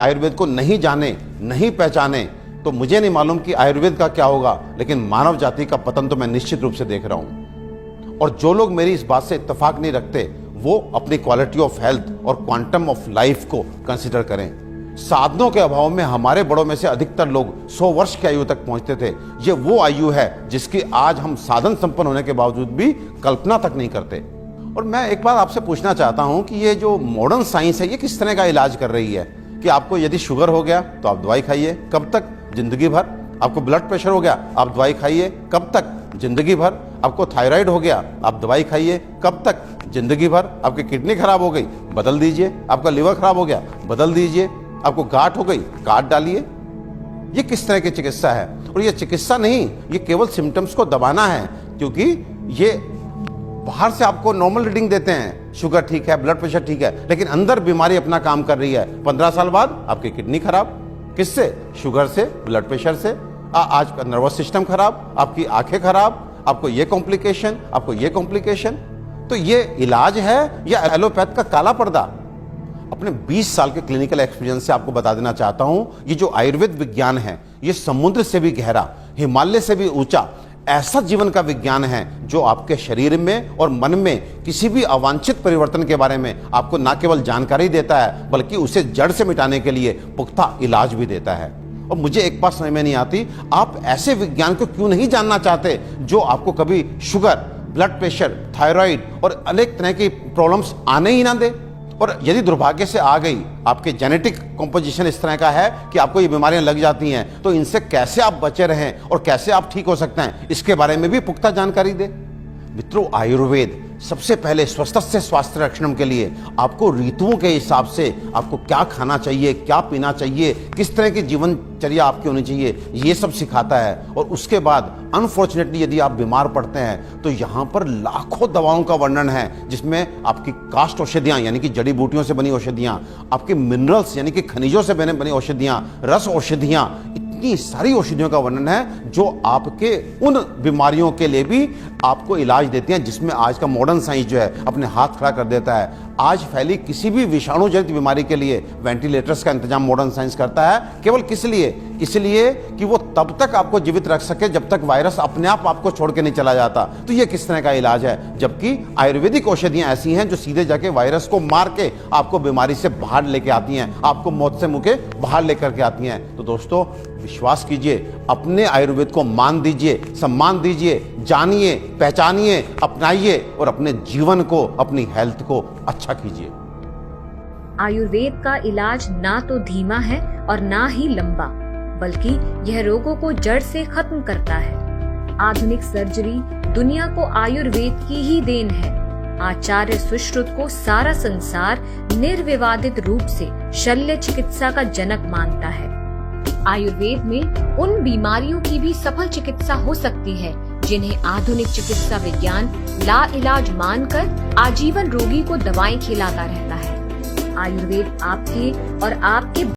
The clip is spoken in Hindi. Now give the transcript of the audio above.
आयुर्वेद को नहीं जाने, नहीं पहचाने तो मुझे नहीं मालूम कि आयुर्वेद का क्या होगा, लेकिन मानव जाति का पतन तो मैं निश्चित रूप से देख रहा हूं। और जो लोग मेरी इस बात से इत्तेफाक नहीं रखते वो अपनी क्वालिटी ऑफ हेल्थ और क्वांटम ऑफ लाइफ को कंसिडर करें। साधनों के अभाव में हमारे बड़ों में से अधिकतर लोग 100 वर्ष की आयु तक पहुंचते थे। ये वो आयु है जिसकी आज हम साधन संपन्न होने के बावजूद भी कल्पना तक नहीं करते। और मैं एक बात आपसे पूछना चाहता हूं कि ये जो मॉडर्न साइंस है ये किस तरह का इलाज कर रही है कि आपको यदि शुगर हो गया तो आप दवाई खाइए, कब तक? जिंदगी भर। आपको ब्लड प्रेशर हो गया, आप दवाई खाइए, कब तक? जिंदगी भर। आपको थायराइड हो गया, आप दवाई खाइए, कब तक? जिंदगी भर। आपकी किडनी खराब हो गई, बदल दीजिए। आपका लिवर खराब हो गया, बदल दीजिए। आपको गांठ हो गई, गांठ डालिए। ये किस तरह की चिकित्सा है? और ये चिकित्सा नहीं, ये केवल सिम्टम्स को दबाना है, क्योंकि ये बाहर से आपको नॉर्मल रीडिंग देते हैं, शुगर ठीक है, ब्लड प्रेशर ठीक है, लेकिन अंदर बीमारी अपना काम कर रही है। 15 साल बाद आपकी किडनी खराब, किससे? शुगर से, ब्लड प्रेशर से। आज का नर्वस सिस्टम खराब, आपकी आंखें खराब, आपको ये कॉम्प्लिकेशन, आपको ये कॉम्प्लिकेशन। तो ये इलाज है या एलोपैथ का काला पर्दा? अपने 20 साल के क्लिनिकल एक्सपीरियंस से आपको बता देना चाहता हूं, ये जो आयुर्वेद विज्ञान है ये समुद्र से भी गहरा, हिमालय से भी ऊंचा ऐसा जीवन का विज्ञान है जो आपके शरीर में और मन में किसी भी अवांछित परिवर्तन के बारे में आपको न केवल जानकारी देता है बल्कि उसे जड़ से मिटाने के लिए पुख्ता इलाज भी देता है। और मुझे एक बात समझ में नहीं आती, आप ऐसे विज्ञान को क्यों नहीं जानना चाहते जो आपको कभी शुगर, ब्लड प्रेशर, थायराइड और अनेक तरह की प्रॉब्लम्स आने ही ना दे। और यदि दुर्भाग्य से आ गई, आपके जेनेटिक कॉम्पोजिशन इस तरह का है कि आपको ये बीमारियां लग जाती हैं, तो इनसे कैसे आप बचे रहें और कैसे आप ठीक हो सकते हैं, इसके बारे में भी पुख्ता जानकारी दे। मित्रों, आयुर्वेद सबसे पहले स्वस्थस्य स्वास्थ्य रक्षणम के लिए आपको ऋतुओं के हिसाब से आपको क्या खाना चाहिए, क्या पीना चाहिए, किस तरह की जीवनचर्या आपकी होनी चाहिए, ये सब सिखाता है। और उसके बाद अनफॉर्चुनेटली यदि आप बीमार पड़ते हैं तो यहाँ पर लाखों दवाओं का वर्णन है, जिसमें आपकी काष्ठ औषधियाँ यानी कि जड़ी बूटियों से बनी औषधियाँ, आपके मिनरल्स यानी कि खनिजों से बनी औषधियाँ, रस औषधियाँ, इतनी सारी औषधियों का वर्णन है जो आपके उन बीमारियों के लिए भी आपको इलाज देती हैं जिसमें आज का मॉडर्न साइंस जो है अपने हाथ खड़ा कर देता है। आज फैली किसी भी विषाणु जनित बीमारी के लिए वेंटिलेटर्स का इंतजाम मॉडर्न साइंस करता है। केवल किस लिए? इसलिए कि वो तब तक आपको जीवित रख सके जब तक वायरस अपने आप आपको छोड़ के नहीं चला जाता। तो ये किस तरह का इलाज है? जबकि आयुर्वेदिक औषधियां ऐसी हैं जो सीधे जाके वायरस को मार के आपको बीमारी से बाहर लेके आती हैं, आपको मौत से मुंह के बाहर लेकर के आती हैं। तो दोस्तों, विश्वास कीजिए, अपने आयुर्वेद को मान दीजिए, सम्मान दीजिए, जानिए, पहचानिए, अपनाइए और अपने जीवन को, अपनी हेल्थ को अच्छा कीजिए। आयुर्वेद का इलाज ना तो धीमा है और ना ही लंबा, बल्कि यह रोगों को जड़ से खत्म करता है। आधुनिक सर्जरी दुनिया को आयुर्वेद की ही देन है। आचार्य सुश्रुत को सारा संसार निर्विवादित रूप से शल्य चिकित्सा का जनक मानता है। आयुर्वेद में उन बीमारियों की भी सफल चिकित्सा हो सकती है जिन्हें आधुनिक चिकित्सा विज्ञान लाइलाज मानकर आजीवन रोगी को दवाएं खिलाता रहता है। आयुर्वेद आपके और आपके